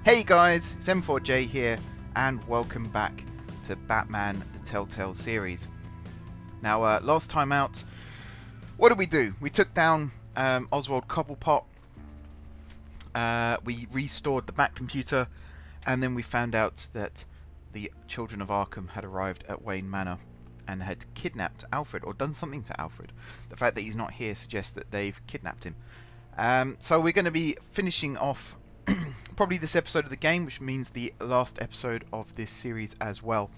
Hey guys, it's M4J here, and welcome back to Batman the Telltale series. Now, last time out, what did we do? We took down Oswald Cobblepot, we restored the Bat computer, and then we found out that the children of Arkham had arrived at Wayne Manor and had kidnapped Alfred, or done something to Alfred. The fact that he's not here suggests that they've kidnapped him. So we're going to be finishing off probably this episode of the game, which means the last episode of this series as well.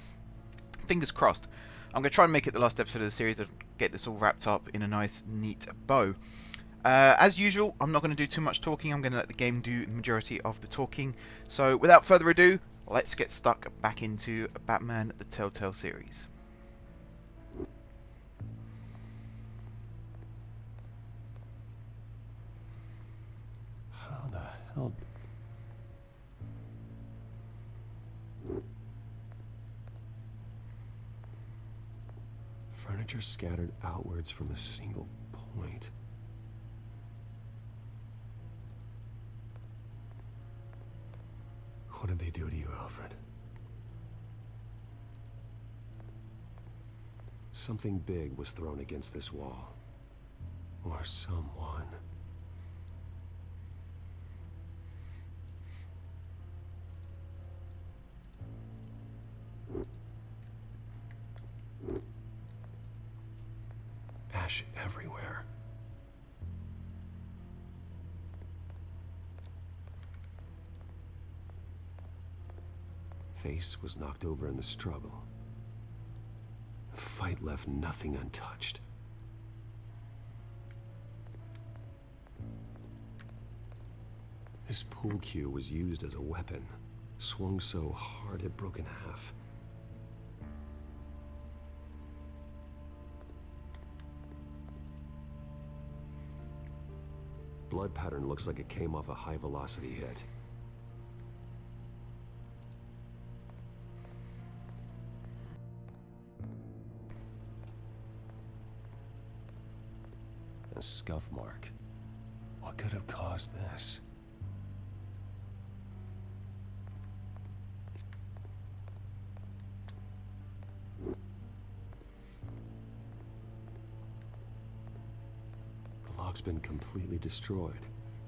Fingers crossed. I'm going to try and make it the last episode of the series and get this all wrapped up in a nice, neat bow. As usual, I'm not going to do too much talking. I'm going to let the game do the majority of the talking. So without further ado, let's get stuck back into Batman the Telltale series. How the hell? Furniture scattered outwards from a single point. What did they do to you, Alfred? Something big was thrown against this wall. Or someone. Ash everywhere. Face was knocked over in the struggle. The fight left nothing untouched. This pool cue was used as a weapon, swung so hard it broke in half. Blood pattern looks like it came off a high-velocity hit. A scuff mark. What could have caused this? The lock's been completely destroyed.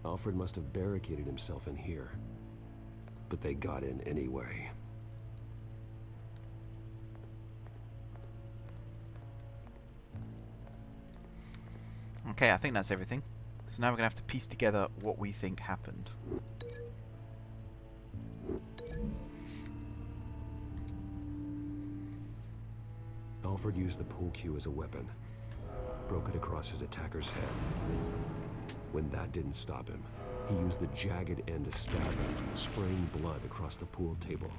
Alfred must have barricaded himself in here. But they got in anyway. Okay, I think that's everything. So now we're going to have to piece together what we think happened. Alfred used the pool cue as a weapon. Broke it across his attacker's head. When that didn't stop him, he used the jagged end to stab him, spraying blood across the pool table.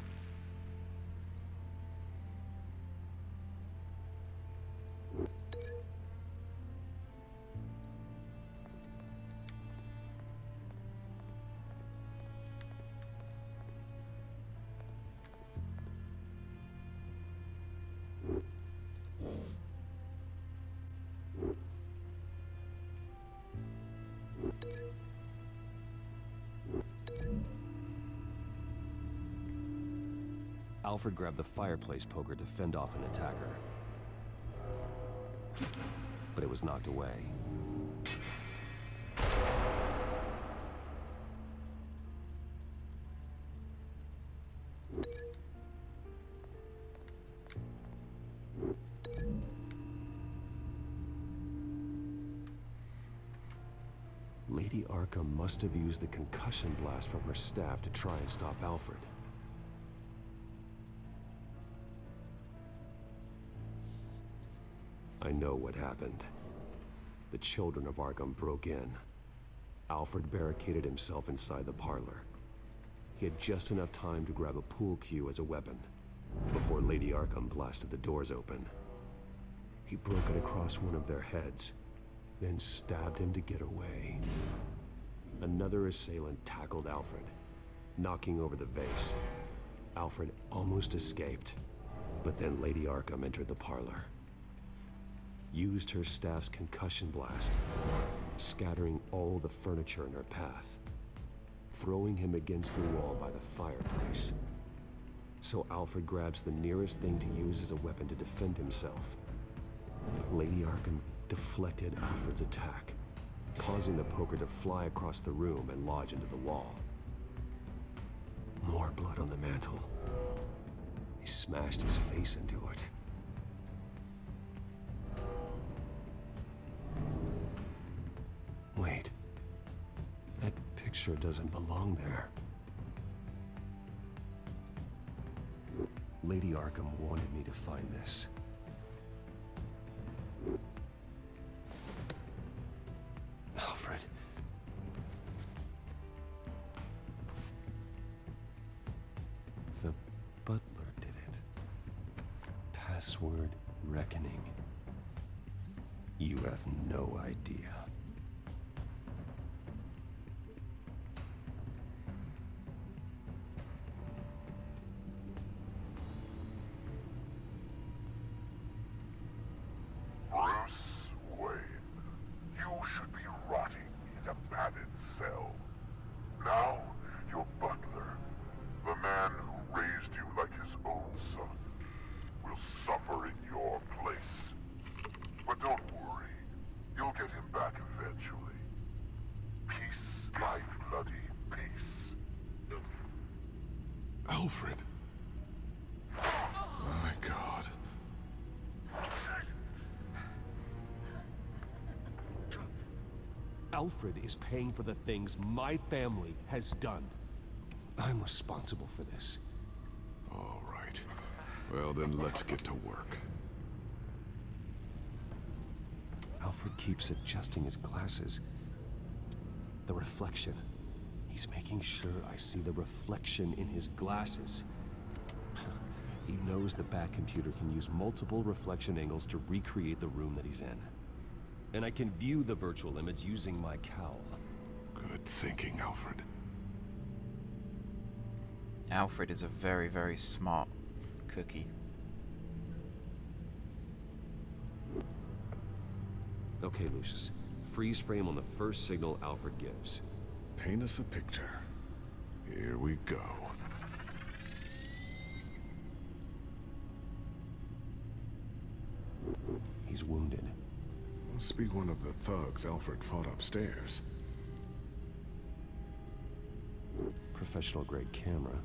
Alfred grabbed the fireplace poker to fend off an attacker. But it was knocked away. Lady Arkham must have used the concussion blast from her staff to try and stop Alfred. I know what happened. The children of Arkham broke in. Alfred barricaded himself inside the parlor. He had just enough time to grab a pool cue as a weapon before Lady Arkham blasted the doors open. He broke it across one of their heads, then stabbed him to get away. Another assailant tackled Alfred, knocking over the vase. Alfred almost escaped, but then Lady Arkham entered the parlor. Used her staff's concussion blast, scattering all the furniture in her path. throwing him against the wall by the fireplace. So Alfred grabs the nearest thing to use as a weapon to defend himself. Lady Arkham deflected Alfred's attack, causing the poker to fly across the room and lodge into the wall. More blood on the mantle. He smashed his face into it. Wait. That picture doesn't belong there. Lady Arkham wanted me to find this. Alfred. The butler did it. Password reckoning. You have no idea. Alfred. My God. Alfred is paying for the things my family has done. I'm responsible for this. All right. Well, then let's get to work. Alfred keeps adjusting his glasses. The reflection. He's making sure I see the reflection in his glasses. He knows the Batcomputer can use multiple reflection angles to recreate the room that he's in. And I can view the virtual image using my cowl. Good thinking, Alfred. Alfred is a very, very smart cookie. Okay, Lucius. Freeze frame on the first signal Alfred gives. Paint us a picture. Here we go. He's wounded. Must be one of the thugs Alfred fought upstairs. Professional grade camera.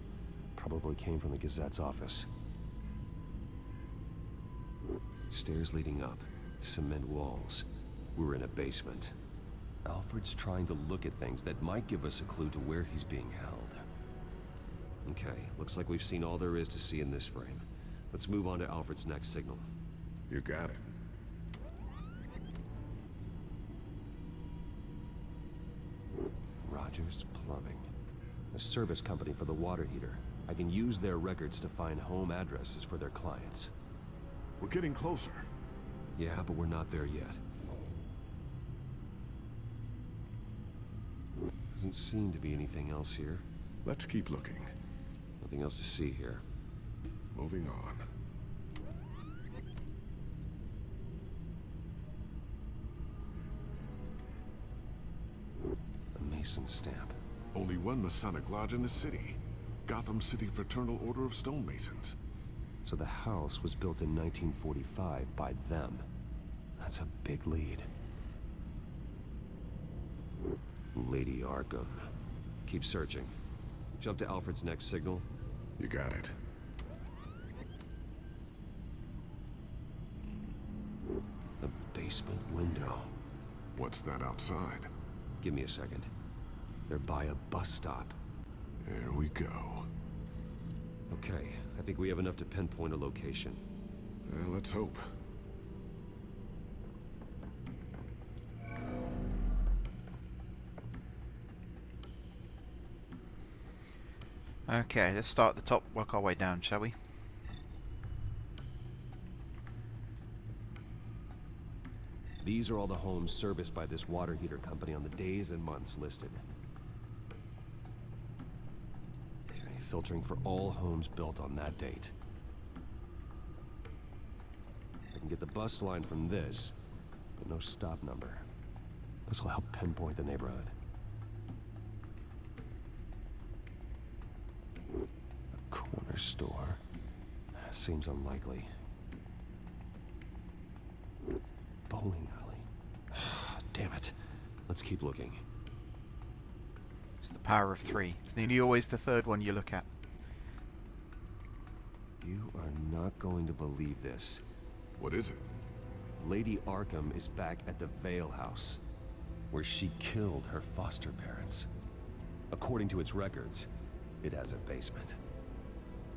Probably came from the Gazette's office. Stairs leading up. Cement walls. We're in a basement. Alfred's trying to look at things that might give us a clue to where he's being held. Okay, looks like we've seen all there is to see in this frame. Let's move on to Alfred's next signal. You got it. Rogers Plumbing. A service company for the water heater. I can use their records to find home addresses for their clients. We're getting closer. Yeah, but we're not there yet. Doesn't seem to be anything else here. Let's keep looking. Nothing else to see here. Moving on. A Mason stamp. Only one Masonic lodge in the city. Gotham City Fraternal Order of Stonemasons. So the house was built in 1945 by them. That's a big lead. Lady Arkham. Keep searching. Jump to Alfred's next signal. You got it. The basement window. What's that outside? Give me a second. They're by a bus stop. There we go. Okay, I think we have enough to pinpoint a location. Well, let's hope. Okay, let's start at the top, work our way down, shall we? These are all the homes serviced by this water heater company on the days and months listed. Okay, filtering for all homes built on that date. I can get the bus line from this, but no stop number. This will help pinpoint the neighborhood. hardware store. Seems unlikely. Bowling alley. Damn it. Let's keep looking. It's the power of 3. It's nearly always the third one you look at. You are not going to believe this. What is it? Lady Arkham is back at the Vale House, where she killed her foster parents. According to its records, it has a basement.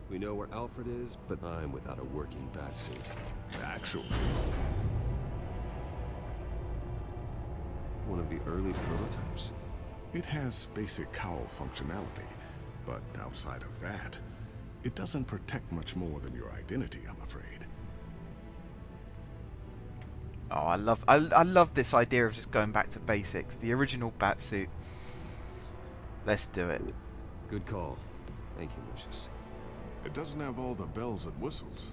We know where Alfred is, but I'm without a working batsuit. Actually, One of the early prototypes. it has basic cowl functionality, but outside of that, it doesn't protect much more than your identity, I'm afraid. Oh, I love this idea of just going back to basics. The original Batsuit. Let's do it. Good call. Thank you, Lucius. It doesn't have all the bells and whistles,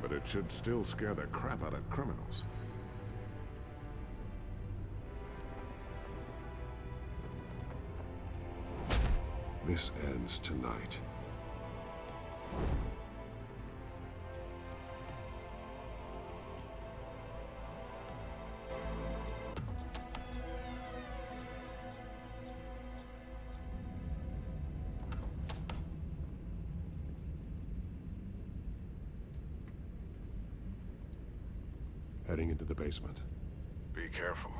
but it should still scare the crap out of criminals. This ends tonight. Heading into the basement. Be careful.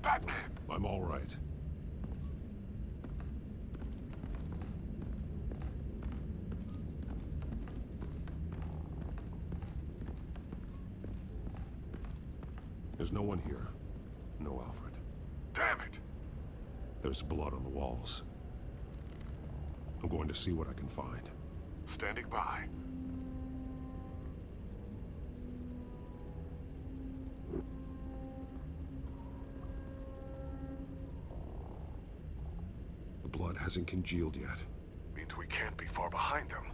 Batman! I'm all right. There's no one here. No Alfred. Damn it! There's blood on the walls. I'm going to see what I can find. Standing by. The blood hasn't congealed yet. Means we can't be far behind them.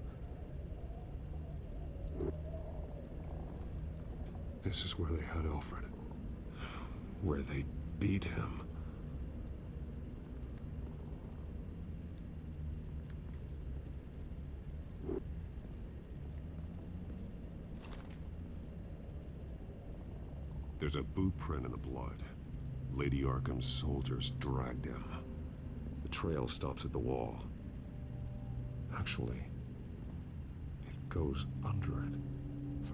This is where they had Alfred. Where they beat him. There's a boot print in the blood. Lady Arkham's soldiers dragged him. The trail stops at the wall. Actually, it goes under it.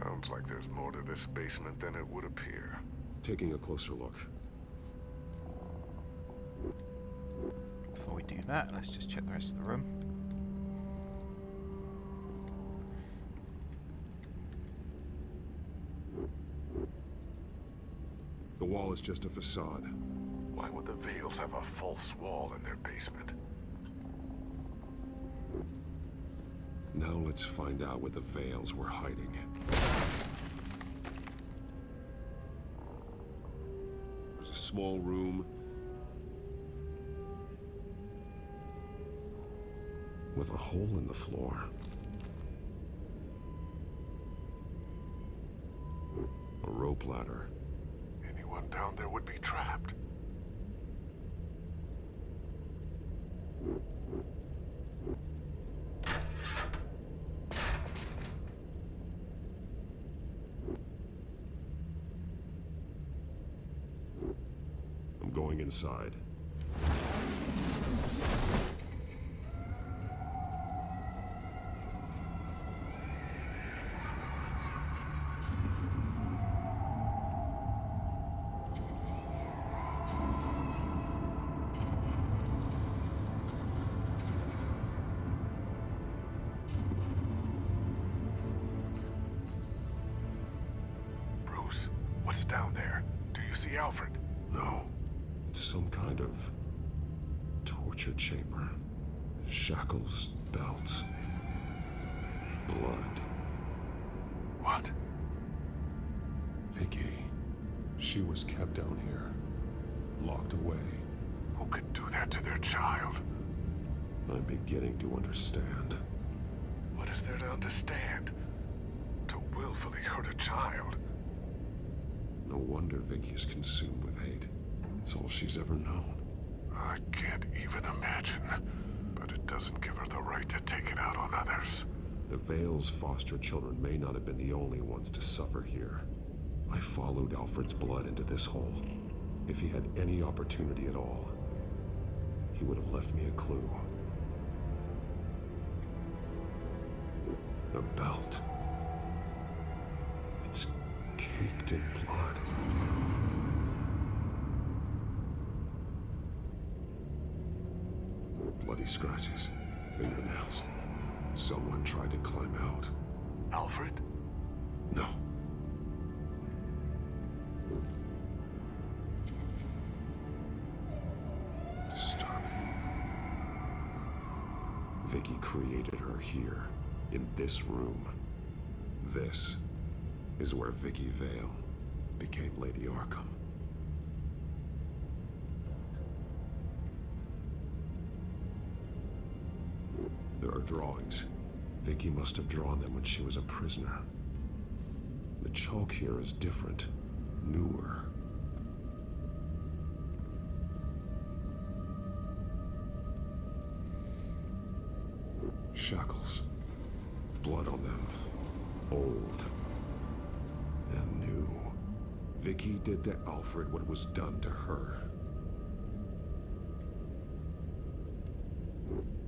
Sounds like there's more to this basement than it would appear. Taking a closer look. Before we do that, let's just check the rest of the room. The wall is just a facade. Why would the Vales have a false wall in their basement? Now let's find out where the Vales were hiding. There's a small room with a hole in the floor. A rope ladder. Anyone down there would be trapped. I'm going inside. Bruce, what's down there? Do you see Alfred? No. It's some kind of torture chamber. Shackles, belts, blood. What? Vicky. She was kept down here, locked away. Who could do that to their child? I'm beginning to understand. What is there to understand? To willfully hurt a child. No wonder Vicky is consumed with hate. It's all she's ever known. I can't even imagine, but it doesn't give her the right to take it out on others. The Vale's foster children may not have been the only ones to suffer here. I followed Alfred's blood into this hole. If he had any opportunity at all, he would have left me a clue. A belt. It's caked in blood. Bloody scratches, fingernails. Someone tried to climb out. Alfred? No. Disturbing. Vicky created her here, in this room. This is where Vicky Vale became Lady Arkham. There are drawings. Vicky must have drawn them when she was a prisoner. The chalk here is different, newer. Shackles. Blood on them. Old. And new. Vicky did to Alfred what was done to her.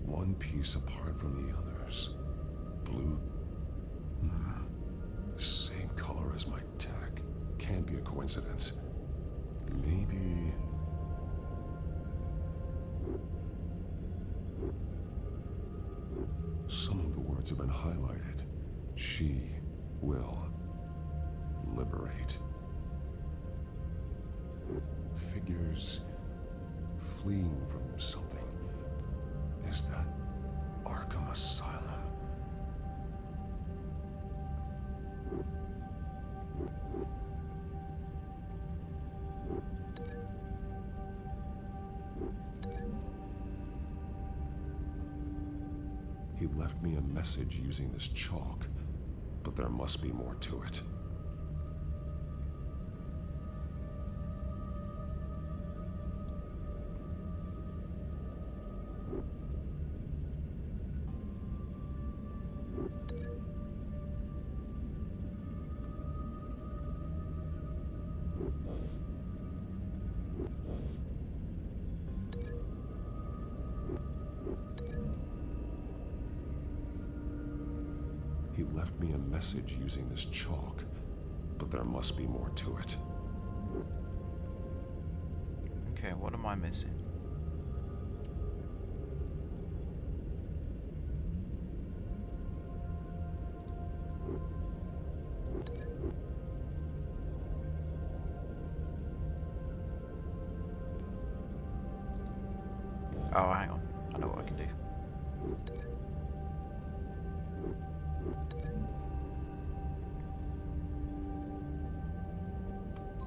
One piece apart from the others. Blue. The same color as my tech. Can't be a coincidence. Maybe... Some of the words have been highlighted. She will liberate. Figures fleeing from something. Is that Arkham Asylum? He left me a message using this chalk, but there must be more to it. He left me a message using this chalk, but there must be more to it. Okay, what am I missing? Oh, hang on. I know what I can do.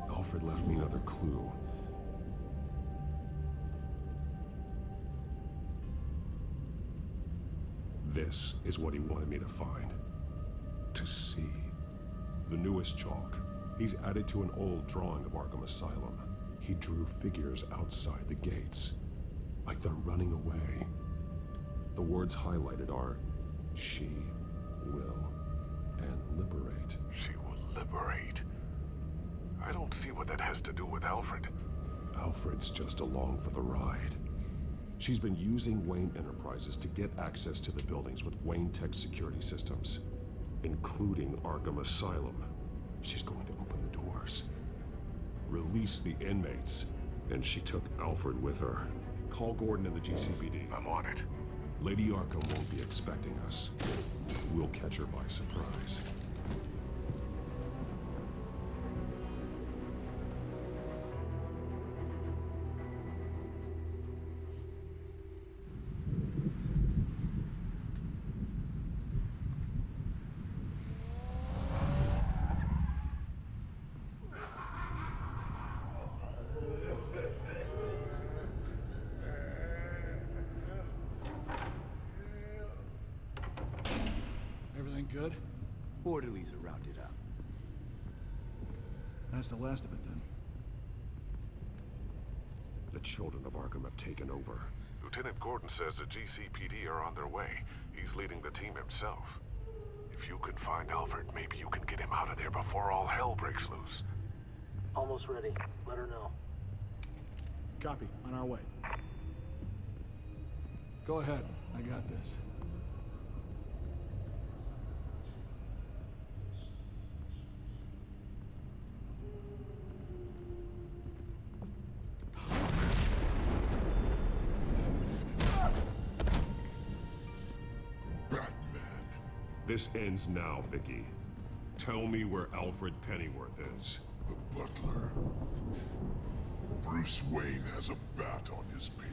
Alfred left me another clue. This is what he wanted me to find. To see. The newest chalk. He's added to an old drawing of Arkham Asylum. He drew figures outside the gates. Like they're running away. The words highlighted are, she will, and liberate. She will liberate? I don't see what that has to do with Alfred. Alfred's just along for the ride. She's been using Wayne Enterprises to get access to the buildings with Wayne Tech security systems, including Arkham Asylum. She's going to open the doors, release the inmates, and she took Alfred with her. Call Gordon and the GCPD. I'm on it. Lady Arkham won't be expecting us. We'll catch her by surprise. Good? Orderlies are rounded up. That's the last of it, then. The children of Arkham have taken over. Lieutenant Gordon says the GCPD are on their way. He's leading the team himself. If you can find Alfred, maybe you can get him out of there before all hell breaks loose. Almost ready. Let her know. Copy. On our way. Go ahead. I got this. This ends now, Vicky. Tell me where Alfred Pennyworth is. The butler. Bruce Wayne has a bat on his people.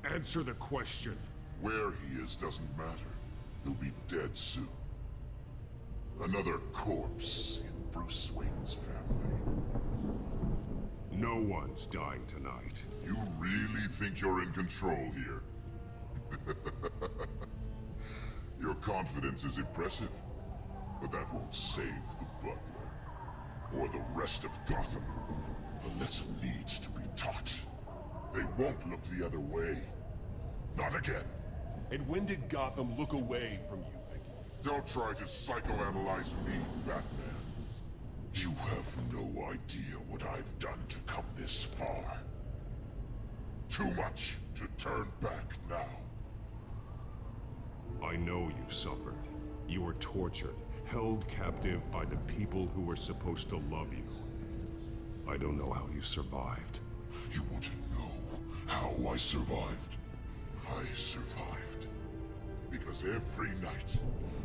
Answer the question. Where he is doesn't matter. He'll be dead soon. Another corpse in Bruce Wayne's family. No one's dying tonight. You really think you're in control here? Your confidence is impressive, but that won't save the butler, or the rest of Gotham. A lesson needs to be taught. They won't look the other way. Not again. And when did Gotham look away from you, Vicky? Don't try to psychoanalyze me, Batman. You have no idea what I've done to come this far. Too much to turn back now. I know you suffered. You were tortured, held captive by the people who were supposed to love you. I don't know how you survived. You want to know how I survived? I survived because every night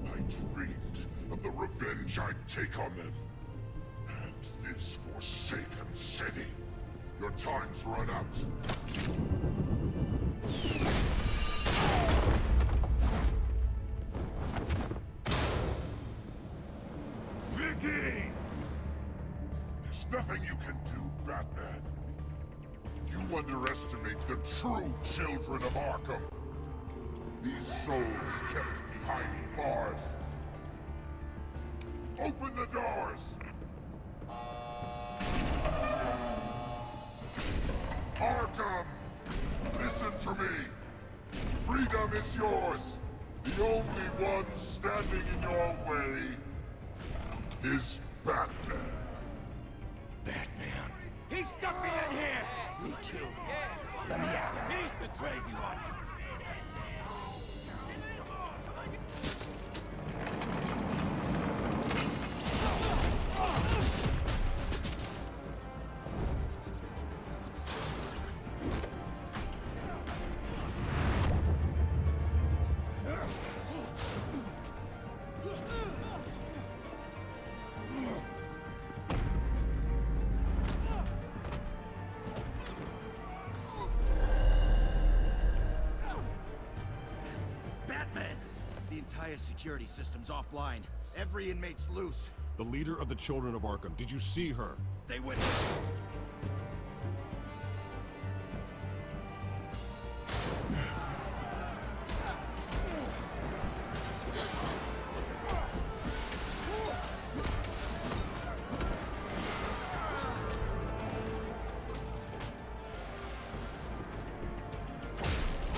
I dreamed of the revenge I'd take on them. And this forsaken city. Your time's run out. Vicky! There's nothing you can do, Batman. You underestimate the true children of Arkham. These souls kept behind bars. Open the doors! Arkham! Listen to me! Freedom is yours! The only one standing in your way is Batman. Batman. He stuck me in here! Me too. Let me at him. He's the crazy one! Security system's offline. Every inmate's loose. The leader of the Children of Arkham. Did you see her? They went.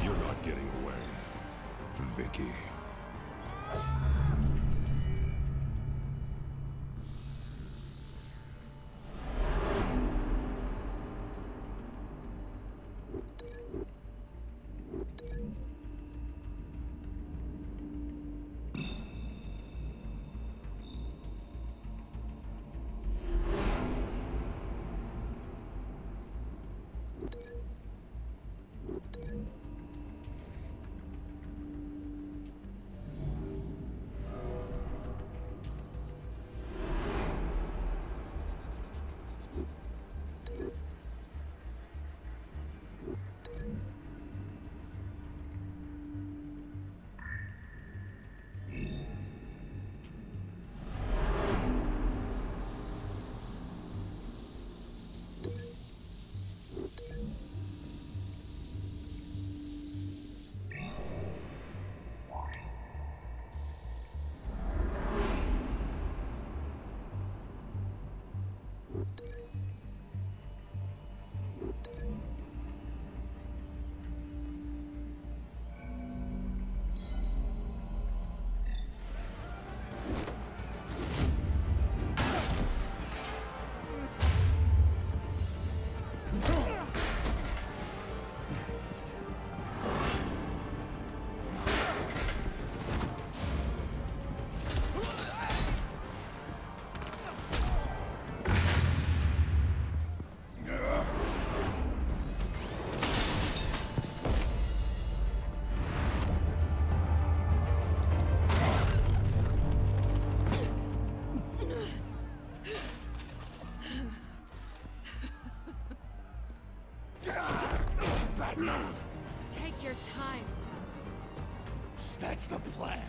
You're not getting away, Vicky. plan.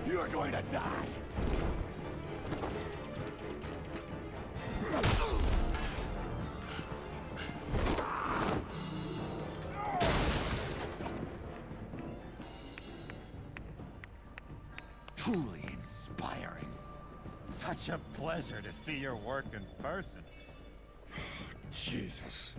You're going to die. Truly inspiring. Such a pleasure to see your work in person. Jesus.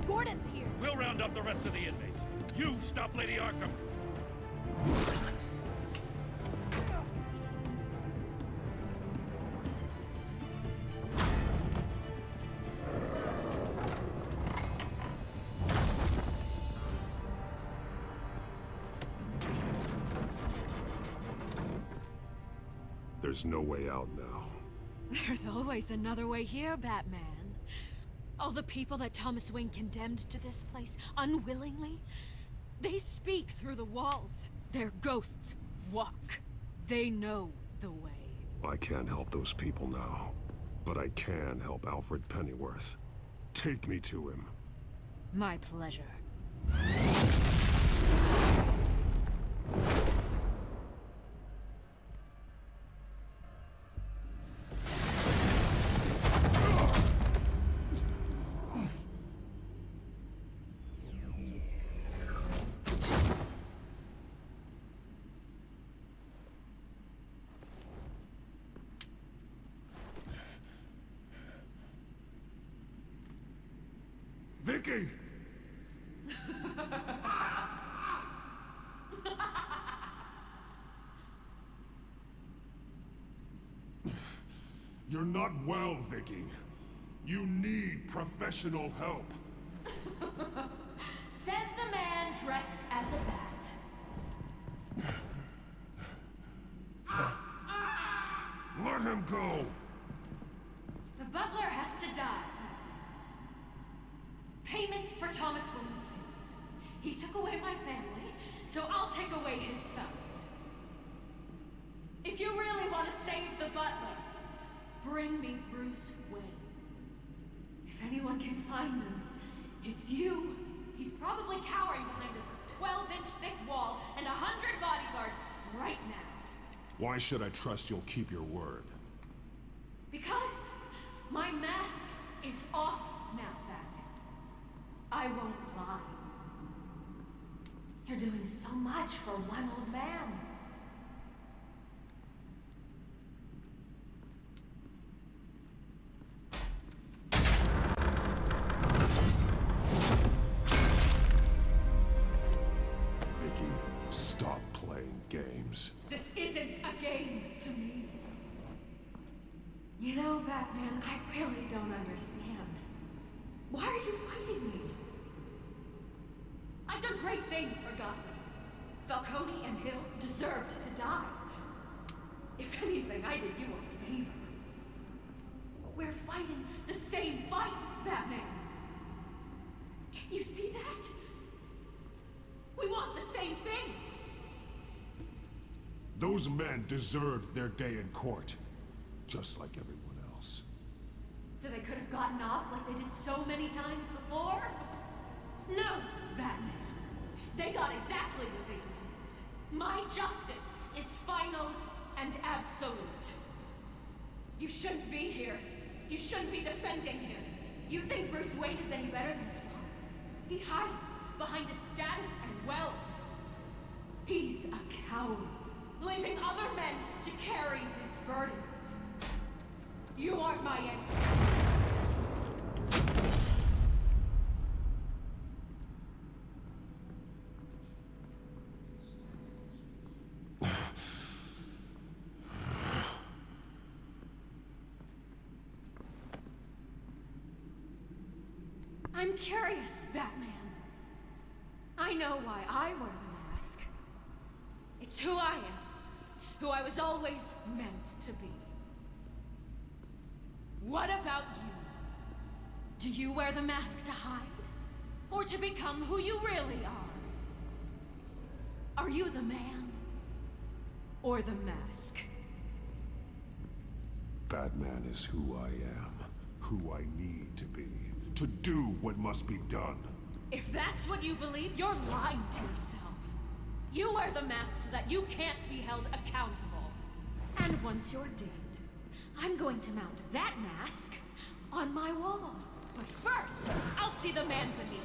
Gordon's here. We'll round up the rest of the inmates. You stop Lady Arkham. There's no way out now. There's always another way here, Batman. All the people that Thomas Wayne condemned to this place unwillingly, they speak through the walls. Their ghosts walk. They know the way. I can't help those people now, but I can help Alfred Pennyworth. Take me to him. My pleasure. Vicky! You're not well, Vicky. You need professional help. Says the man dressed as a bat. Let him go! The butler has to die. Payment for Thomas Wayne's sins. He took away my family, so I'll take away his sons. If you really want to save the butler, bring me Bruce Wayne. If anyone can find him, it's you. He's probably cowering behind a 12-inch thick wall and 100 bodyguards right now. Why should I trust you'll keep your word? Because my mask is off now, Batman. I won't lie. You're doing so much for one old man. Vicky, stop playing games. This isn't a game to me. You know, Batman, I really don't understand. Why are you fighting me? I've done great things for Gotham. Falcone and Hill deserved to die. If anything, I did you a favor. We're fighting the same fight, Batman. Can't you see that? We want the same things. Those men deserved their day in court, just like everyone else. So they could have gotten off like they did so many times before? No, Batman. They got exactly what they deserved. My justice is final and absolute. You shouldn't be here. You shouldn't be defending him. You think Bruce Wayne is any better than his father? He hides behind his status and wealth. He's a coward, leaving other men to carry his burdens. You aren't my enemy. I'm curious, Batman. I know why I wear the mask. It's who I am, who I was always meant to be. What about you? Do you wear the mask to hide? Or to become who you really are? Are you the man? Or the mask? Batman is who I am, who I need to be, to do what must be done. If that's what you believe, you're lying to yourself. You wear the mask so that you can't be held accountable. And once you're dead, I'm going to mount that mask on my wall. But first, I'll see the man beneath.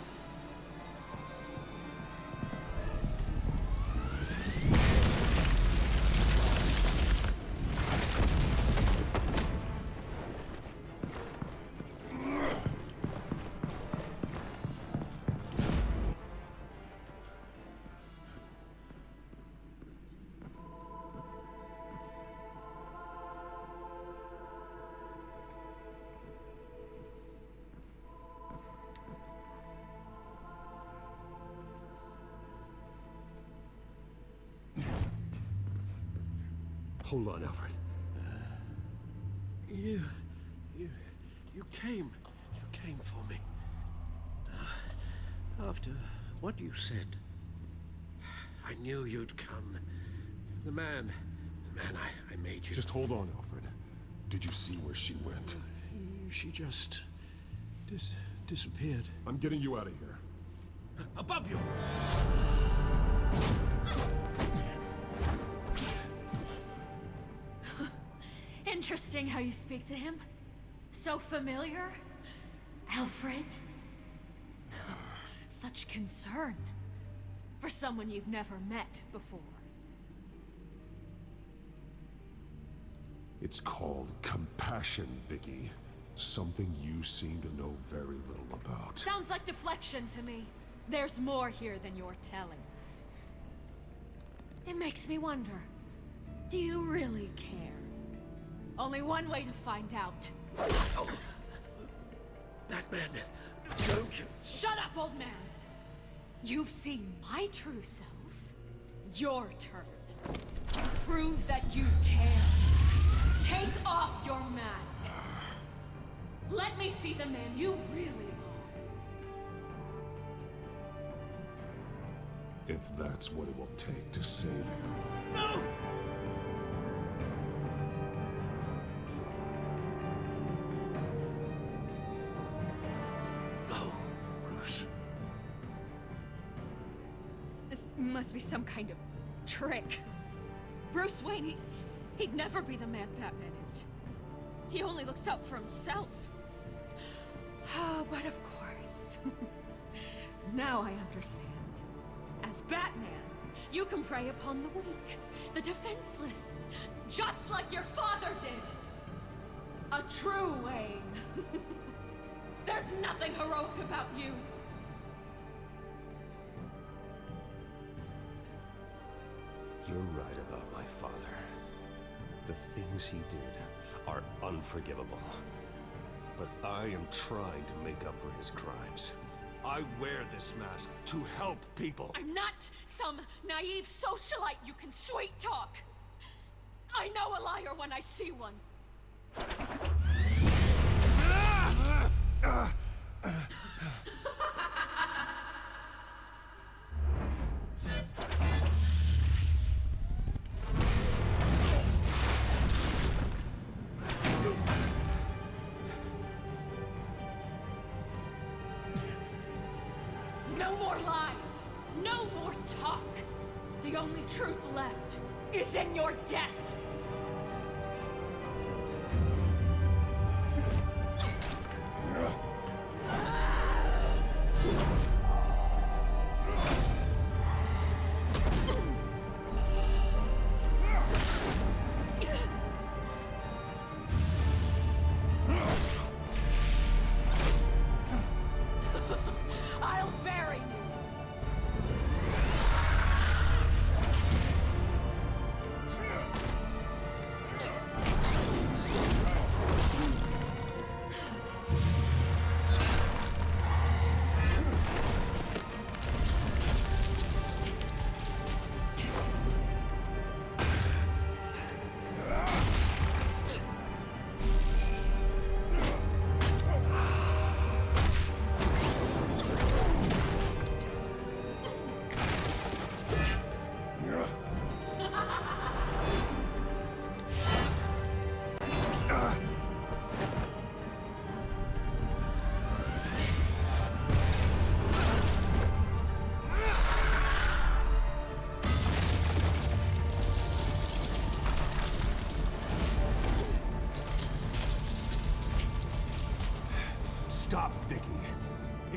Hold on, Alfred. You came for me. After what you said, I knew you'd come. The man I made you. Just hold on, Alfred. Did you see where she went? She just disappeared. I'm getting you out of here. Above you! Interesting how you speak to him. So familiar. Alfred. Such concern for someone you've never met before. It's called compassion, Vicky. Something you seem to know very little about. Sounds like deflection to me. There's more here than you're telling. It makes me wonder, do you really care? Only one way to find out. Oh. Batman, don't you... Shut up, old man! You've seen my true self. Your turn. Prove that you care. Take off your mask. Let me see the man you really are. If that's what it will take to save him. No! No, Bruce. This must be some kind of trick. Bruce Wayne, he'd never be the man Batman is. He only looks out for himself. Oh, but of course. Now I understand. As Batman, you can prey upon the weak, the defenseless, just like your father did. A true Wayne. There's nothing heroic about you. You're right about my father. The things he did are unforgivable. But I am trying to make up for his crimes. I wear this mask to help people. I'm not some naive socialite you can sweet talk. I know a liar when I see one. No more lies. No more talk. The only truth left is in your death. I'll bury you.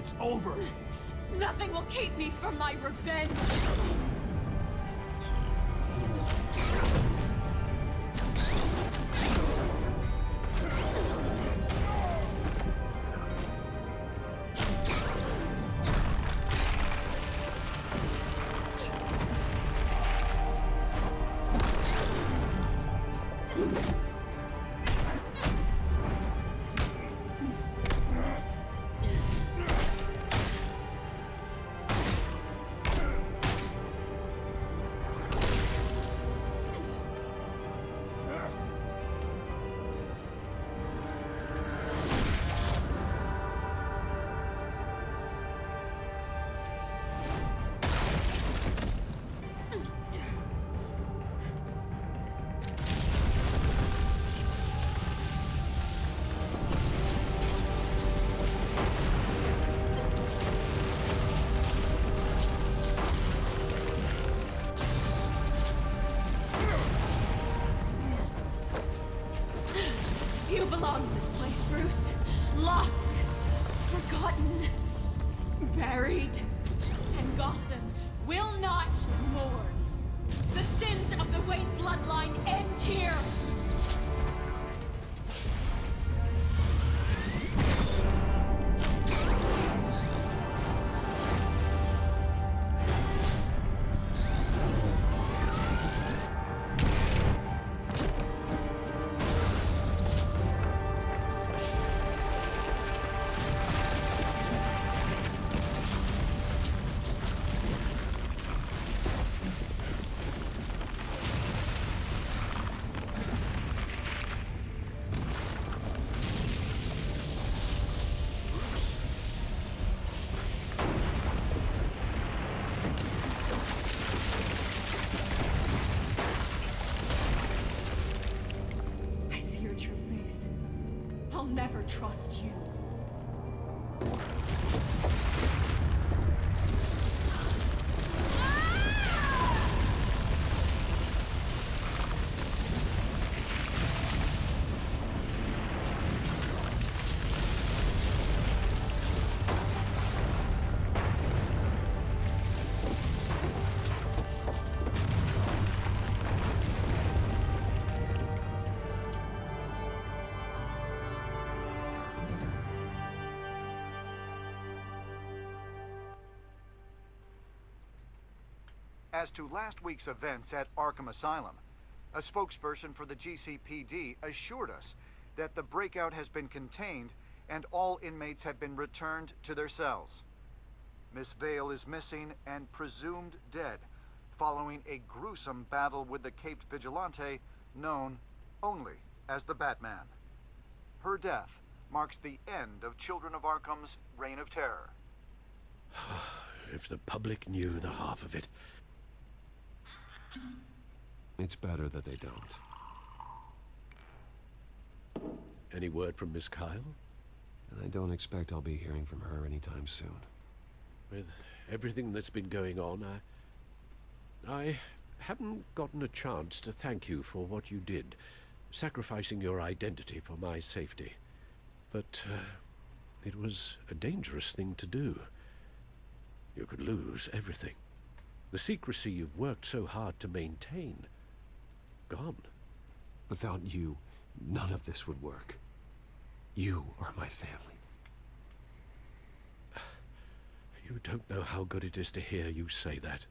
It's over. Nothing will keep me from my revenge. You belong in this place, Bruce. Lost, forgotten, buried. And Gotham will not mourn. The sins of the Wayne bloodline end here. I'll never trust you. As to last week's events at Arkham Asylum, a spokesperson for the GCPD assured us that the breakout has been contained and all inmates have been returned to their cells. Miss Vale is missing and presumed dead following a gruesome battle with the caped vigilante known only as the Batman. Her death marks the end of Children of Arkham's reign of terror. If the public knew the half of it. It's better that they don't. Any word from Miss Kyle? And I don't expect I'll be hearing from her anytime soon. With everything that's been going on, I haven't gotten a chance to thank you for what you did, sacrificing your identity for my safety. But it was a dangerous thing to do. You could lose everything. The secrecy you've worked so hard to maintain. Gone. Without you, none of this would work. You are my family. You don't know how good it is to hear you say that.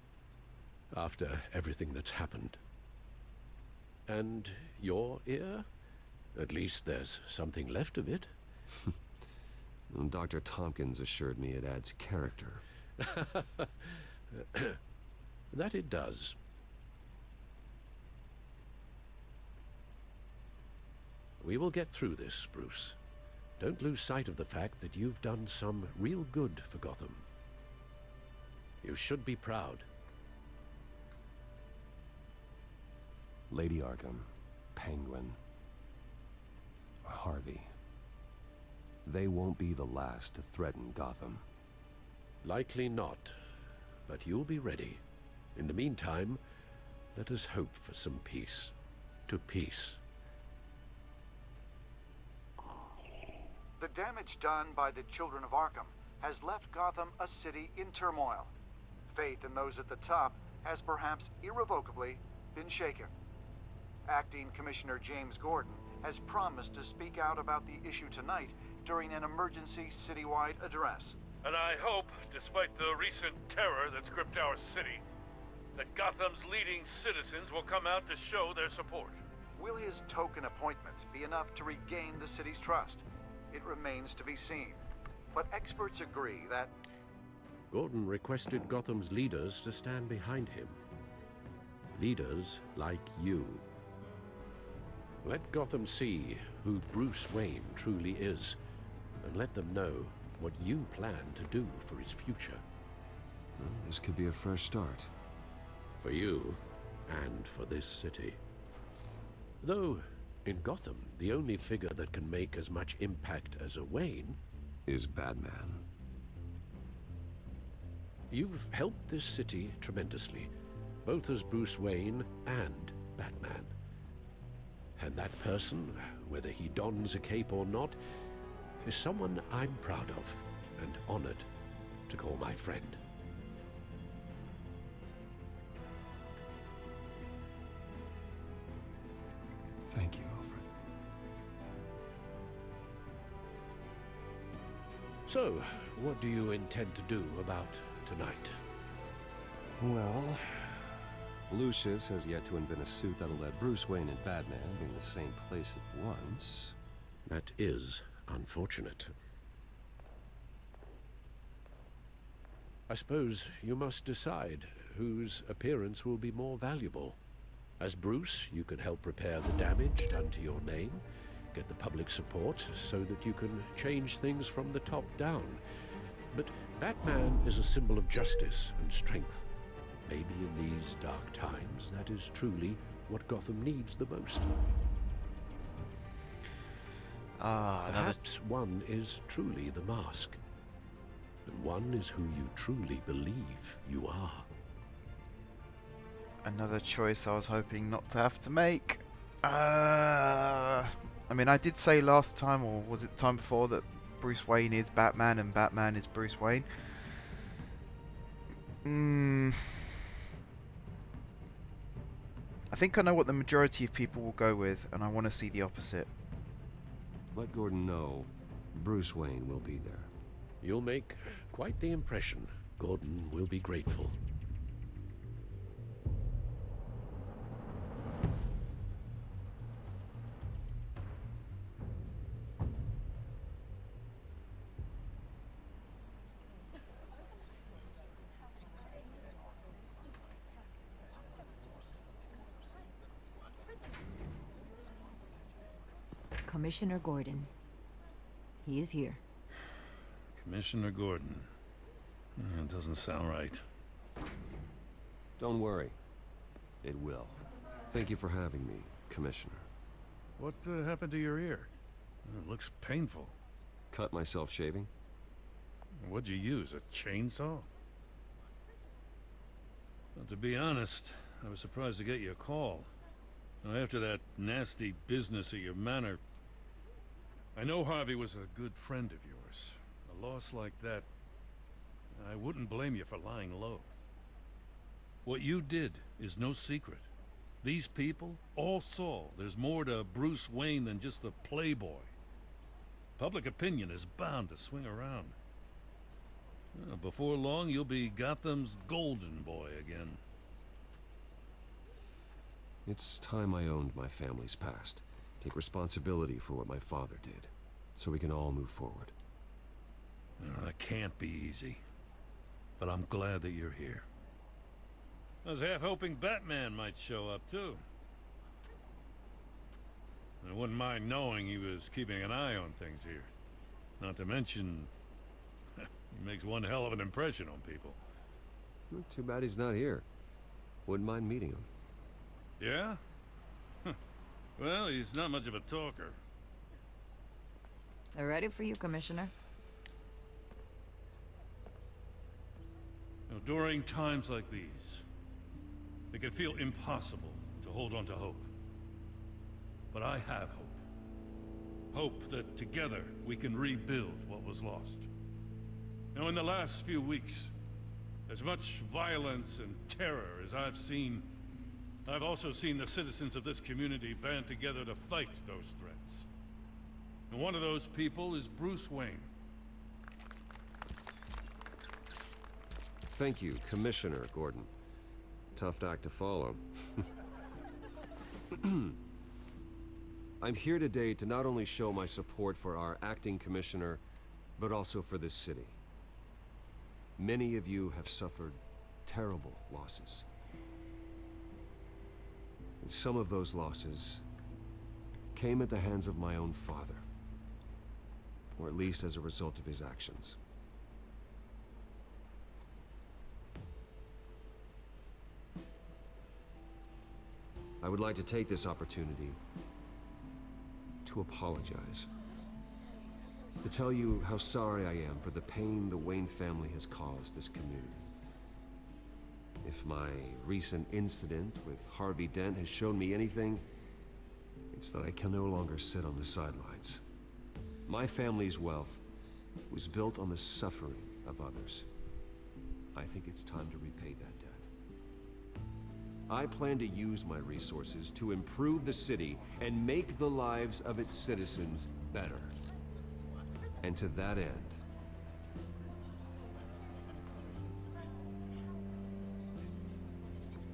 After everything that's happened. And your ear? At least there's something left of it. Dr. Tompkins assured me it adds character. That it does. We will get through this, Bruce. Don't lose sight of the fact that you've done some real good for Gotham. You should be proud. Lady Arkham, Penguin, Harvey. They won't be the last to threaten Gotham. Likely not, but you'll be ready. In the meantime, let us hope for some peace. To peace. The damage done by the Children of Arkham has left Gotham a city in turmoil. Faith in those at the top has perhaps irrevocably been shaken. Acting Commissioner James Gordon has promised to speak out about the issue tonight during an emergency citywide address. And I hope, despite the recent terror that's gripped our city, that Gotham's leading citizens will come out to show their support. Will his token appointment be enough to regain the city's trust? It remains to be seen. But experts agree that Gordon requested Gotham's leaders to stand behind him. Leaders like you. Let Gotham see who Bruce Wayne truly is, and let them know what you plan to do for his future. Well, this could be a fresh start. For you, and for this city. Though, in Gotham, the only figure that can make as much impact as a Wayne is Batman. You've helped this city tremendously, both as Bruce Wayne and Batman. And that person, whether he dons a cape or not, is someone I'm proud of and honored to call my friend. Thank you, Alfred. So, what do you intend to do about tonight? Well, Lucius has yet to invent a suit that'll let Bruce Wayne and Batman be in the same place at once. That is unfortunate. I suppose you must decide whose appearance will be more valuable. As Bruce, you can help repair the damage done to your name, get the public support so that you can change things from the top down. But Batman is a symbol of justice and strength. Maybe in these dark times, that is truly what Gotham needs the most. Perhaps one is truly the mask, and one is who you truly believe you are. Another choice I was hoping not to have to make. I mean, I did say last time, or was it the time before, that Bruce Wayne is Batman and Batman is Bruce Wayne. I think I know what the majority of people will go with, and I want to see the opposite. Let Gordon know Bruce Wayne will be there. You'll make quite the impression. Gordon will be grateful. Commissioner Gordon. He is here. Commissioner Gordon. It doesn't sound right. Don't worry. It will. Thank you for having me, Commissioner. What happened to your ear? It looks painful. Cut myself shaving? What'd you use, a chainsaw? Well, to be honest, I was surprised to get your call. Now, after that nasty business at your manor, I know Harvey was a good friend of yours. A loss like that, I wouldn't blame you for lying low. What you did is no secret. These people all saw there's more to Bruce Wayne than just the playboy. Public opinion is bound to swing around. Before long, you'll be Gotham's golden boy again. It's time I owned my family's past. Take responsibility for what my father did, so we can all move forward. That can't be easy. But I'm glad that you're here. I was half hoping Batman might show up, too. I wouldn't mind knowing he was keeping an eye on things here. Not to mention, he makes one hell of an impression on people. Too bad he's not here. Wouldn't mind meeting him. Yeah? Well, he's not much of a talker. They're ready for you, Commissioner. Now, during times like these, it can feel impossible to hold on to hope. But I have hope. Hope that together we can rebuild what was lost. Now, in the last few weeks, as much violence and terror as I've seen, I've also seen the citizens of this community band together to fight those threats. And one of those people is Bruce Wayne. Thank you, Commissioner Gordon. Tough act to follow. I'm here today to not only show my support for our acting commissioner, but also for this city. Many of you have suffered terrible losses. And some of those losses came at the hands of my own father, or at least as a result of his actions. I would like to take this opportunity to apologize. To tell you how sorry I am for the pain the Wayne family has caused this community. If my recent incident with Harvey Dent has shown me anything, it's that I can no longer sit on the sidelines. My family's wealth was built on the suffering of others. I think it's time to repay that debt. I plan to use my resources to improve the city and make the lives of its citizens better. And to that end,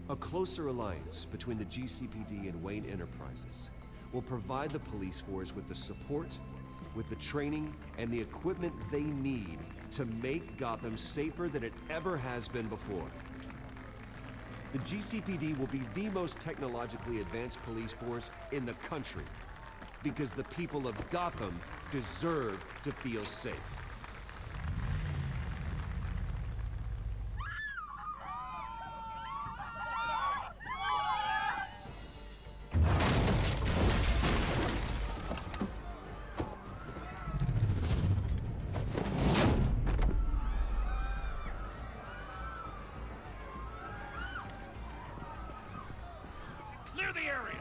a closer alliance between the GCPD and Wayne Enterprises will provide the police force with the support, with the training, and the equipment they need to make Gotham safer than it ever has been before. The GCPD will be the most technologically advanced police force in the country, because the people of Gotham deserve to feel safe. Clear the area!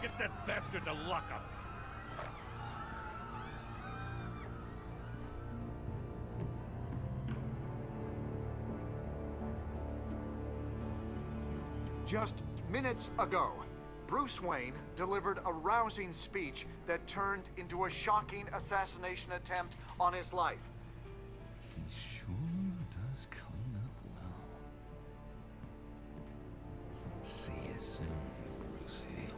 Get that bastard to lock up! Just minutes ago, Bruce Wayne delivered a rousing speech that turned into a shocking assassination attempt on his life. He sure does clean up well. See you soon, Brucey.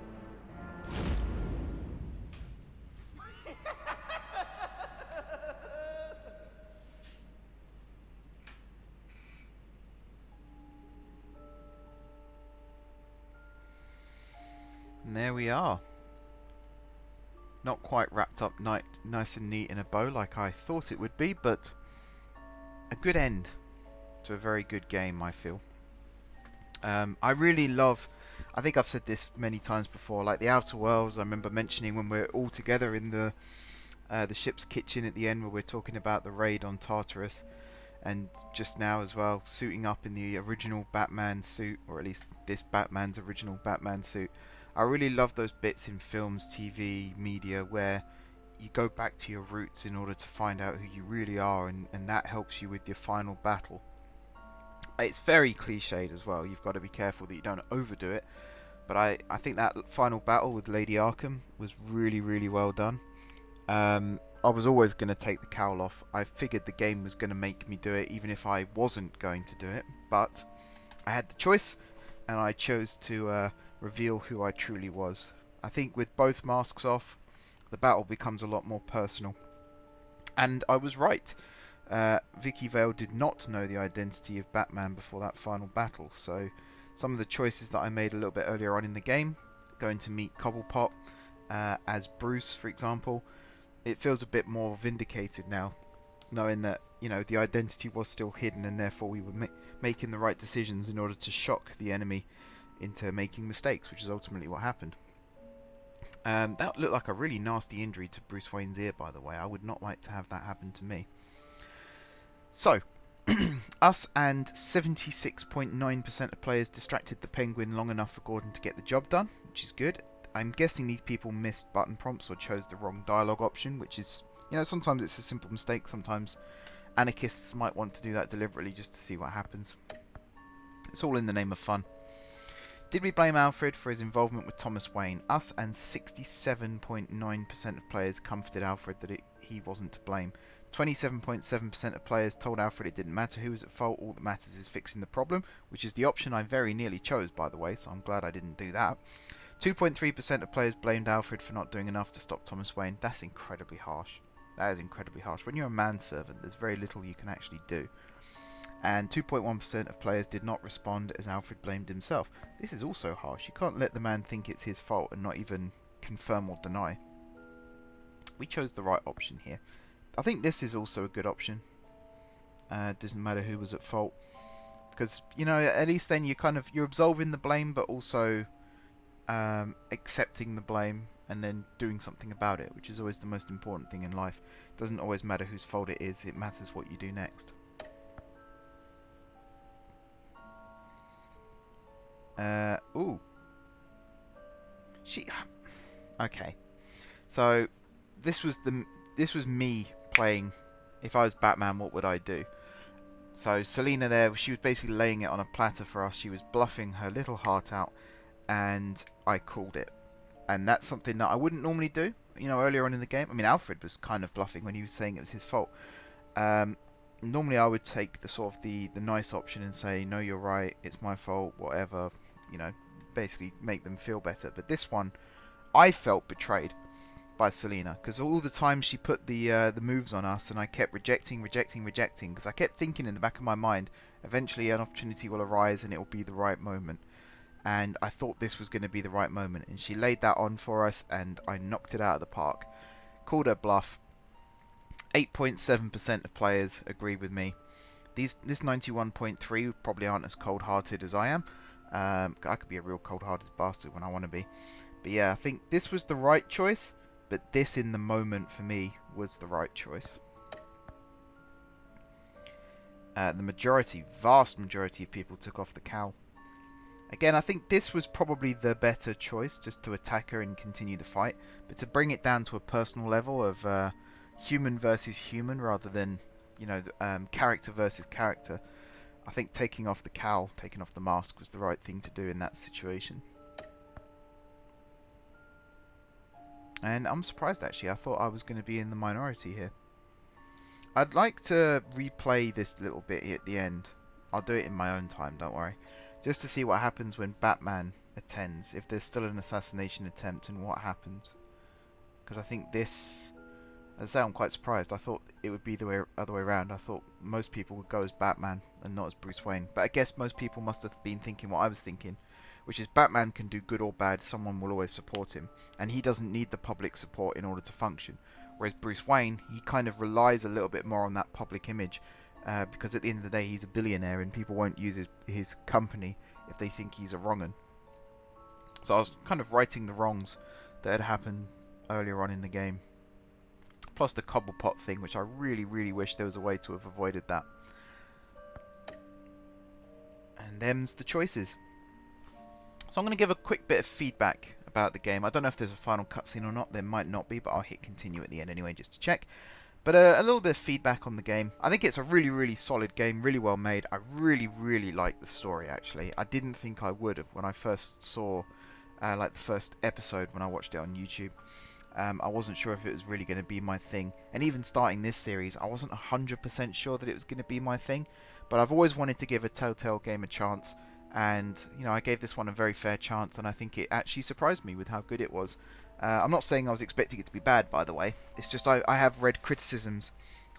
And there we are. Not quite wrapped up nice and neat in a bow like I thought it would be, but a good end to a very good game, I feel. I really love, I think I've said this many times before, like the Outer Worlds. I remember mentioning when we're all together in the ship's kitchen at the end, where we're talking about the raid on Tartarus, and just now as well, suiting up in the original Batman suit, or at least this Batman's original Batman suit. I really love those bits in films, TV, media, where you go back to your roots in order to find out who you really are, and that helps you with your final battle. It's very cliched as well. You've got to be careful that you don't overdo it. But I think that final battle with Lady Arkham was really, really well done. I was always going to take the cowl off. I figured the game was going to make me do it, even if I wasn't going to do it. But I had the choice, and I chose to reveal who I truly was. I think with both masks off, the battle becomes a lot more personal. And I was right. Vicky Vale did not know the identity of Batman before that final battle, so some of the choices that I made a little bit earlier on in the game, going to meet Cobblepot as Bruce, for example, it feels a bit more vindicated now, knowing that, you know, the identity was still hidden, and therefore we were making the right decisions in order to shock the enemy into making mistakes, which is ultimately what happened. That looked like a really nasty injury to Bruce Wayne's ear, by the way. I would not like to have that happen to me. So, us and 76.9% of players distracted the Penguin long enough for Gordon to get the job done, which is good. I'm guessing these people missed button prompts or chose the wrong dialogue option, which is, you know, sometimes it's a simple mistake, sometimes anarchists might want to do that deliberately just to see what happens. It's all in the name of fun. Did we blame Alfred for his involvement with Thomas Wayne? Us and 67.9% of players comforted Alfred that he wasn't to blame. 27.7% of players told Alfred it didn't matter who was at fault, all that matters is fixing the problem, which is the option I very nearly chose, by the way, so I'm glad I didn't do that. 2.3% of players blamed Alfred for not doing enough to stop Thomas Wayne. That's incredibly harsh. That is incredibly harsh. When you're a manservant, there's very little you can actually do. And 2.1% of players did not respond as Alfred blamed himself. This is also harsh. You can't let the man think it's his fault and not even confirm or deny. We chose the right option here. I think this is also a good option. Doesn't matter who was at fault, because you know, at least then you're absolving the blame, but also accepting the blame and then doing something about it, which is always the most important thing in life. It doesn't always matter whose fault it is. It matters what you do next. Ooh. Okay. So this was me playing. If I was Batman, what would I do? So Selina there, she was basically laying it on a platter for us. She was bluffing her little heart out, and I called it. And that's something that I wouldn't normally do, you know, earlier on in the game. I mean, Alfred was kind of bluffing when he was saying it was his fault. Normally I would take the sort of the nice option and say, no, you're right, it's my fault, whatever, you know, basically make them feel better. But this one, I felt betrayed by Selina, because all the time she put the moves on us, and I kept rejecting, because I kept thinking in the back of my mind, eventually an opportunity will arise and it will be the right moment. And I thought this was going to be the right moment, and she laid that on for us, and I knocked it out of the park. Called her bluff. 8.7% of players agree with me. This 91.3 probably aren't as cold-hearted as I am. I could be a real cold-hearted bastard when I want to be. But yeah, I think this was the right choice, but this in the moment for me was the right choice. The vast majority of people took off the cowl. Again, I think this was probably the better choice, just to attack her and continue the fight. But to bring it down to a personal level of human versus human, rather than, you know, character versus character, I think taking off the cowl, taking off the mask, was the right thing to do in that situation. And I'm surprised, actually. I thought I was going to be in the minority here. I'd like to replay this little bit at the end. I'll do it in my own time, don't worry. Just to see what happens when Batman attends, if there's still an assassination attempt and what happens. Because I think this, as I say, I'm quite surprised. I thought it would be the other way around. I thought most people would go as Batman and not as Bruce Wayne. But I guess most people must have been thinking what I was thinking, which is Batman can do good or bad, someone will always support him. And he doesn't need the public support in order to function. Whereas Bruce Wayne, he kind of relies a little bit more on that public image. Because at the end of the day, he's a billionaire and people won't use his company if they think he's a wrong'un. So I was kind of righting the wrongs that had happened earlier on in the game. Plus the Cobblepot thing, which I really, really wish there was a way to have avoided that. And them's the choices. So I'm going to give a quick bit of feedback about the game. I don't know if there's a final cutscene or not. There might not be, but I'll hit continue at the end anyway just to check. But a little bit of feedback on the game. I think it's a really, really solid game, really well made. I really, really like the story, actually. I didn't think I would have when I first saw like the first episode when I watched it on YouTube. I wasn't sure if it was really going to be my thing. And even starting this series, I wasn't 100% sure that it was going to be my thing. But I've always wanted to give a Telltale game a chance. And, you know, I gave this one a very fair chance. And I think it actually surprised me with how good it was. I'm not saying I was expecting it to be bad, by the way. It's just I have read criticisms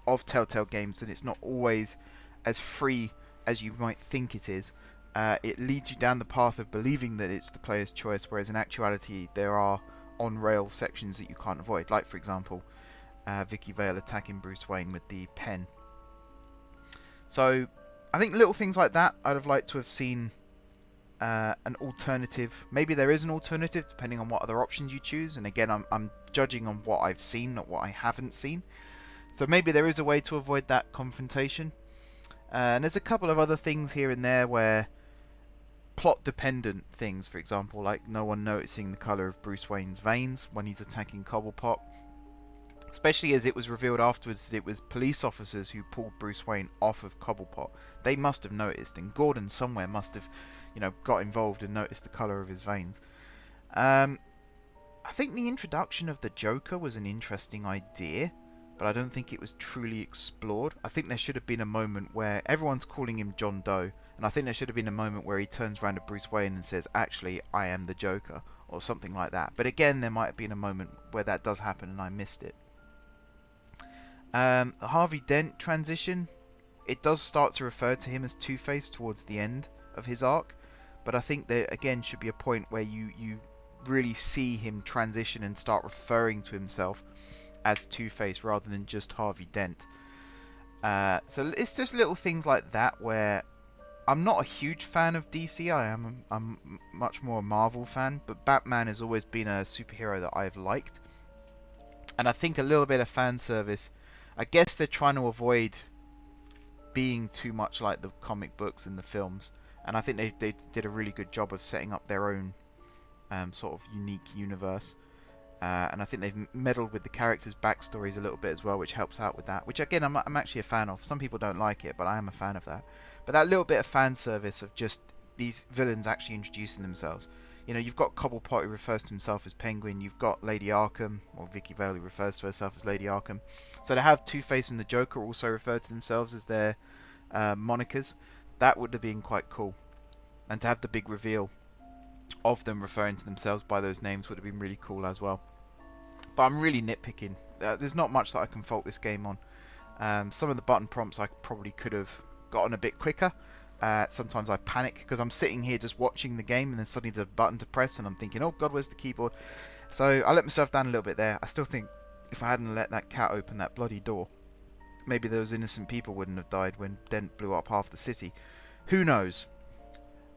of Telltale games, and it's not always as free as you might think it is. It leads you down the path of believing that it's the player's choice, whereas in actuality there are on-rail sections that you can't avoid. Like, for example, Vicky Vale attacking Bruce Wayne with the pen. So, I think little things like that I'd have liked to have seen an alternative. Maybe there is an alternative depending on what other options you choose, and again I'm judging on what I've seen, not what I haven't seen. So maybe there is a way to avoid that confrontation. And there's a couple of other things here and there where plot dependent things, for example, like no one noticing the colour of Bruce Wayne's veins when he's attacking Cobblepot. Especially as it was revealed afterwards that it was police officers who pulled Bruce Wayne off of Cobblepot. They must have noticed, and Gordon somewhere must have, got involved and noticed the colour of his veins. I think the introduction of the Joker was an interesting idea, but I don't think it was truly explored. I think there should have been a moment where everyone's calling him John Doe, and I think there should have been a moment where he turns around to Bruce Wayne and says, actually, I am the Joker, or something like that. But again, there might have been a moment where that does happen and I missed it. The Harvey Dent transition, it does start to refer to him as Two-Face towards the end of his arc, but I think there again should be a point where you really see him transition and start referring to himself as Two-Face rather than just Harvey Dent. So it's just little things like that where I'm not a huge fan of DC. I'm much more a Marvel fan, but Batman has always been a superhero that I've liked, and I think a little bit of fan service. I guess they're trying to avoid being too much like the comic books and the films, and I think they did a really good job of setting up their own sort of unique universe. And I think they've meddled with the characters' backstories a little bit as well, which helps out with that. Which again, I'm actually a fan of. Some people don't like it, but I am a fan of that. But that little bit of fan service of just these villains actually introducing themselves. You've got Cobblepot who refers to himself as Penguin. You've got Lady Arkham, or Vicky Vale, who refers to herself as Lady Arkham. So to have Two-Face and the Joker also refer to themselves as their monikers, that would have been quite cool. And to have the big reveal of them referring to themselves by those names would have been really cool as well. But I'm really nitpicking. There's not much that I can fault this game on. Some of the button prompts I probably could have gotten a bit quicker. Sometimes I panic because I'm sitting here just watching the game and then suddenly there's a button to press and I'm thinking, oh god, where's the keyboard? So I let myself down a little bit there. I still think if I hadn't let that cat open that bloody door, maybe those innocent people wouldn't have died when Dent blew up half the city. Who knows?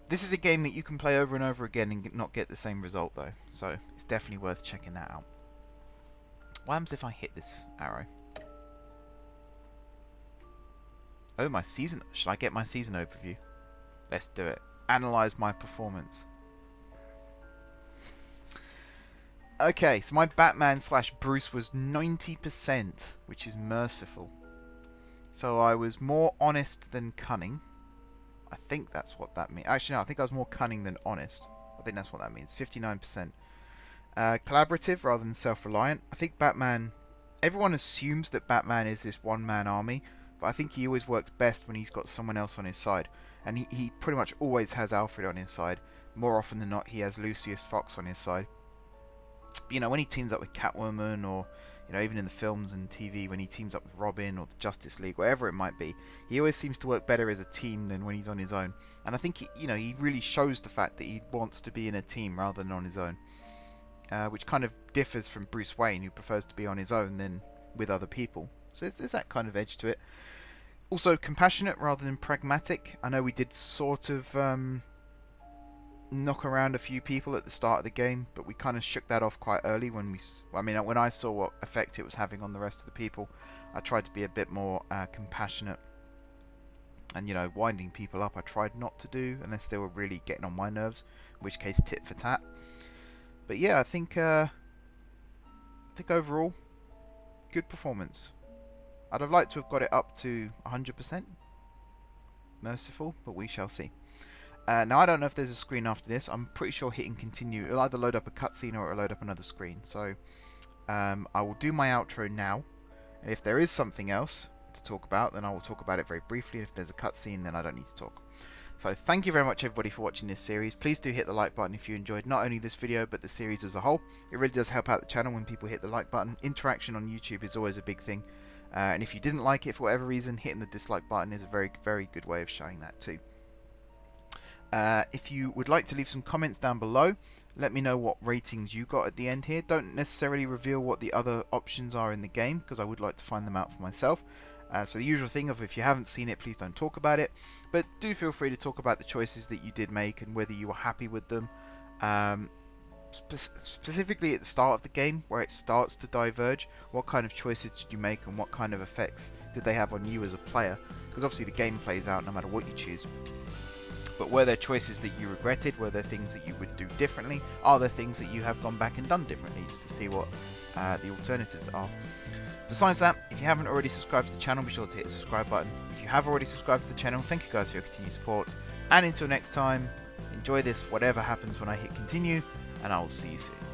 This is a game that you can play over and over again and not get the same result though, so it's definitely worth checking that out. What happens if I hit this arrow? Oh, my season. Should I get my season overview? Let's do it. Analyze my performance. Okay, so my Batman / Bruce was 90%, which is merciful. So I was more honest than cunning. I think that's what that means. Actually, no, I think I was more cunning than honest. I think that's what that means. 59%. Collaborative rather than self-reliant. I think Batman... Everyone assumes that Batman is this one-man army, but I think he always works best when he's got someone else on his side. And he pretty much always has Alfred on his side. More often than not, he has Lucius Fox on his side. But, when he teams up with Catwoman, or even in the films and TV, when he teams up with Robin or the Justice League, whatever it might be, he always seems to work better as a team than when he's on his own. And I think he really shows the fact that he wants to be in a team rather than on his own, which kind of differs from Bruce Wayne, who prefers to be on his own than with other people. So there's that kind of edge to it. Also compassionate rather than pragmatic. I know we did sort of knock around a few people at the start of the game, but we kind of shook that off quite early when when I saw what effect it was having on the rest of the people. I tried to be a bit more compassionate, and winding people up I tried not to do unless they were really getting on my nerves, in which case tit for tat. But yeah, I think overall good performance. I'd have liked to have got it up to 100%. Merciful, but we shall see. Now, I don't know if there's a screen after this. I'm pretty sure hitting continue, it'll either load up a cutscene or it'll load up another screen. So, I will do my outro now. And if there is something else to talk about, then I will talk about it very briefly. And if there's a cutscene, then I don't need to talk. So, thank you very much, everybody, for watching this series. Please do hit the like button if you enjoyed not only this video, but the series as a whole. It really does help out the channel when people hit the like button. Interaction on YouTube is always a big thing. And if you didn't like it for whatever reason, hitting the dislike button is a very, very good way of showing that too. If you would like to leave some comments down below, let me know what ratings you got at the end here. Don't necessarily reveal what the other options are in the game, because I would like to find them out for myself. So the usual thing of if you haven't seen it, please don't talk about it. But do feel free to talk about the choices that you did make and whether you were happy with them. Specifically at the start of the game, where it starts to diverge, what kind of choices did you make and what kind of effects did they have on you as a player? Because obviously the game plays out no matter what you choose. But were there choices that you regretted? Were there things that you would do differently? Are there things that you have gone back and done differently, just to see what the alternatives are? Besides that, if you haven't already subscribed to the channel, be sure to hit the subscribe button. If you have already subscribed to the channel, thank you guys for your continued support. And until next time, enjoy this whatever happens when I hit continue, and I will see you soon.